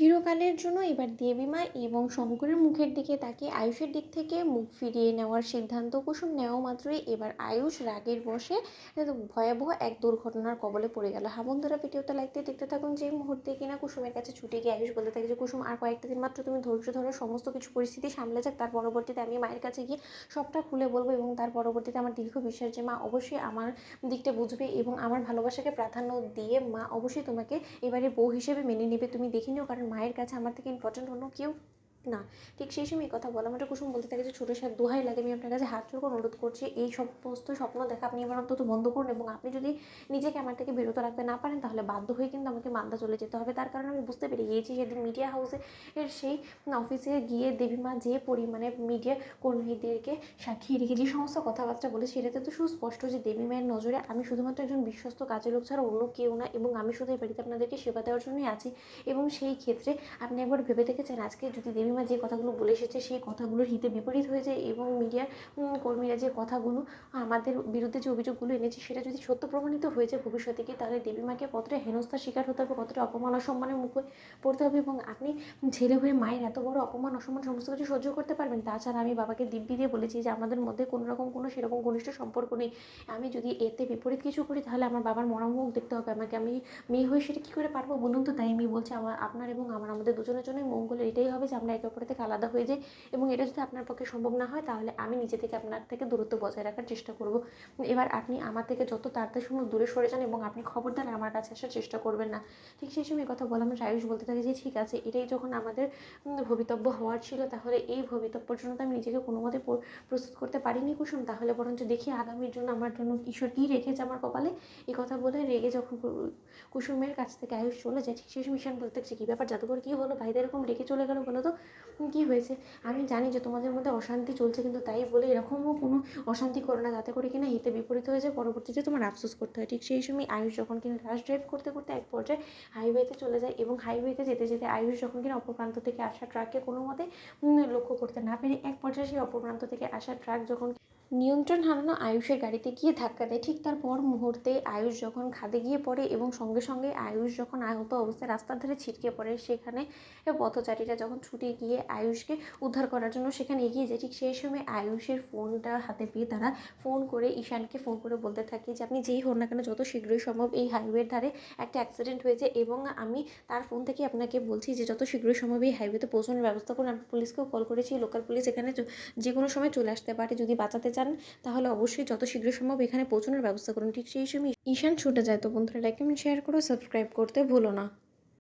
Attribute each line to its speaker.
Speaker 1: চিরকালের জন্য এবার দেবীমা এবং শঙ্করের মুখের দিকে তাকিয়ে আয়ুষের দিক থেকে মুখ ফিরিয়ে নেওয়ার সিদ্ধান্ত কুসুম নেওয়া মাত্রই এবার আয়ুষ রাগের বশে ভয়াবহ এক দুর্ঘটনার কবলে পড়ে গেল। বন্ধুরা, ভিডিওটা লাইক দিয়ে দেখতে থাকুন। যে মুহূর্তে কিনা কুসুমের কাছে ছুটে গিয়ে আয়ুষ বলতে থাকে যে কুসুম আর কয়েকটা দিন মাত্র তুমি ধৈর্য ধরো, সমস্ত কিছু পরিস্থিতি সামলে যাক, তার পরবর্তীতে আমি মায়ের কাছে গিয়ে সবটা খুলে বলবো এবং তার পরবর্তীতে আমার দীর্ঘ বিশ্বাস যে মা অবশ্যই আমার দিকটা বুঝবে এবং আমার ভালোবাসাকে প্রাধান্য দিয়ে মা অবশ্যই তোমাকে এবারে বউ হিসেবে মেনে নেবে। তুমি দেখে নিও, কারণ মায়ের কাছে আমার থেকে ইম্পর্টেন্ট অন্য কেউ না। ঠিক সেই সময় কথা বলা মাত্র কুসুম বলতে থাকে যে ছোটো সাহেব, দোহাই লাগে, আমি আপনার কাছে হাত জোড় করে অনুরোধ করছি, এই সমস্ত স্বপ্ন দেখা আপনি এবার অন্তত বন্ধ করুন এবং আপনি যদি নিজেকে আমার থেকে বিরত রাখতে না পারেন তাহলে বাধ্য হয়ে কিন্তু আমাকে মালদা চলে যেতে হবে। তার কারণ আমি বুঝতে পেরে গিয়েছি সেদিন মিডিয়া হাউসে সেই অফিসে গিয়ে দেবীমা যে পরিমাণে মিডিয়া কর্মীদেরকে সাক্ষী রেখে যে সমস্ত কথাবার্তা বলে সেটাতে তো সুস্পষ্ট যে দেবীমায়ের নজরে আমি শুধুমাত্র একজন বিশ্বস্ত কাজের লোক ছাড়া অন্য কেউ না এবং আমি শুধু এই বাড়িতে আপনাদেরকে সেবা দেওয়ার জন্যই আছি। এবং সেই ক্ষেত্রে আপনি একবার ভেবে দেখেছেন আজকে যদি দেবীমা যে কথাগুলো বলে এসেছে সেই কথাগুলোর হিতে বিপরীত হয়ে যায় এবং মিডিয়ার কর্মীরা যে কথাগুলো আমাদের বিরুদ্ধে যে অভিযোগগুলো এনেছে সেটা যদি সত্য প্রমাণিত হয়ে যায় ভবিষ্যতে গিয়ে, তাহলে দেবীমাকে কতটা হেনস্থার শিকার হতে হবে, কতটা অপমান অসম্মানের মুখে পড়তে হবে এবং আপনি ছেলে হয়ে মায়ের এত বড় অপমান অসম্মান সমস্ত কিছু সহ্য করতে পারবেন। তাছাড়া আমি বাবাকে দিব্যি দিয়ে বলেছি যে আমাদের মধ্যে কোনো রকম কোনো সেরকম ঘনিষ্ঠ সম্পর্ক নেই। আমি যদি এতে বিপরীত কিছু করি তাহলে আমার বাবার মরামুখ দেখতে হবে আমাকে। আমি মেয়ে হয়ে সেটা কী করে পারবো বলুন তো? তাই আমি বলছি আপনার এবং আমাদের দুজনের জন্যই মঙ্গলের এটাই হবে যে আমরা একে অপরের থেকে আলাদা হয়ে যাই এবং এটা যদি আপনার পক্ষে সম্ভব না হয় তাহলে আমি নিজে থেকে আপনার থেকে দূরত্ব বজায় রাখার চেষ্টা করব। এবার আপনি আমার থেকে যত তাড়াতাড়ি সম্ভব দূরে সরে যান এবং আপনি খবরদার আমার কাছে আসার চেষ্টা করবেন না। ঠিক সেই সময় কথা বললাম, আয়ুষ বলতে থাকে যে ঠিক আছে, এটাই যখন আমাদের ভবিতব্য হওয়ার ছিল তাহলে এই ভবিতব্যের জন্য তো আমি নিজেকে কোনো মতে প্রস্তুত করতে পারিনি কুসুম, তাহলে বরঞ্চ দেখি আগামীর জন্য আমার জন্য ঈশ্বর কী রেখেছে আমার কপালে। এই কথা বলে রেগে যখন কুসুমের কাছ থেকে আয়ুষ চলে যায় ঠিক সেই সময় ঈশান বলতে থাকছে কী ব্যাপার জাদুঘর, কী হলো ভাইদের এরকম রেগে চলে গেলো বলো তো কী হয়েছে? আমি জানি যে তোমাদের মধ্যে অশান্তি চলছে, কিন্তু তাই বলে এরকমও কোনো অশান্তি করো না যাতে করে কিনা হিতে বিপরীত হয়ে যায়, পরবর্তীতে তোমার আফসোস করতে হয়। ঠিক সেই সময় আয়ুষ যখন কিনা রাশ ড্রাইভ করতে করতে এক পর্যায়ে হাইওয়েতে চলে যায় এবং হাইওয়েতে যেতে যেতে আয়ুষ যখন কিনা অপর প্রান্ত থেকে আসা ট্রাককে কোনো মতে লক্ষ্য করতে না পেরে এক পর্যায়ে সেই অপর প্রান্ত থেকে আসা ট্রাক যখন নিয়ন্ত্রণ হারানো আয়ুষের গাড়িতে গিয়ে ধাক্কা দেয়, ঠিক তার পর মুহূর্তে আয়ুষ যখন খাদে গিয়ে পড়ে এবং সঙ্গে সঙ্গে আয়ুষ যখন আহত অবস্থায় রাস্তার ধারে ছিটকে পড়ে, সেখানে পথচারীরা যখন ছুটে গিয়ে আয়ুষকে উদ্ধার করার জন্য সেখানে এগিয়ে যায়, ঠিক সেই সময় আয়ুষের ফোনটা হাতে পেয়ে তারা ফোন করে ঈশানকে ফোন করে বলতে থাকে যে আপনি যেই হন না কেন যত শীঘ্রই সম্ভব এই হাইওয়ের ধারে একটা অ্যাক্সিডেন্ট হয়েছে এবং আমি তার ফোন থেকে আপনাকে বলছি যে যত শীঘ্রই সম্ভব এই হাইওয়েতে পৌঁছানোর ব্যবস্থা করুন। আমি পুলিশকেও কল করেছি, লোকাল পুলিশ এখানে যে কোনো সময় চলে আসতে পারে, যদি বাঁচাতে চান তাহলে অবশ্যই যত শীঘ্র সম্ভব এখানে পৌঁছানোর ব্যবস্থা করুন। ঠিক সেই সময় ঈশান ছুটে যায়। তো বন্ধুরা, লাইক কমেন্ট শেয়ার করো, সাবস্ক্রাইব করতে ভুলো না।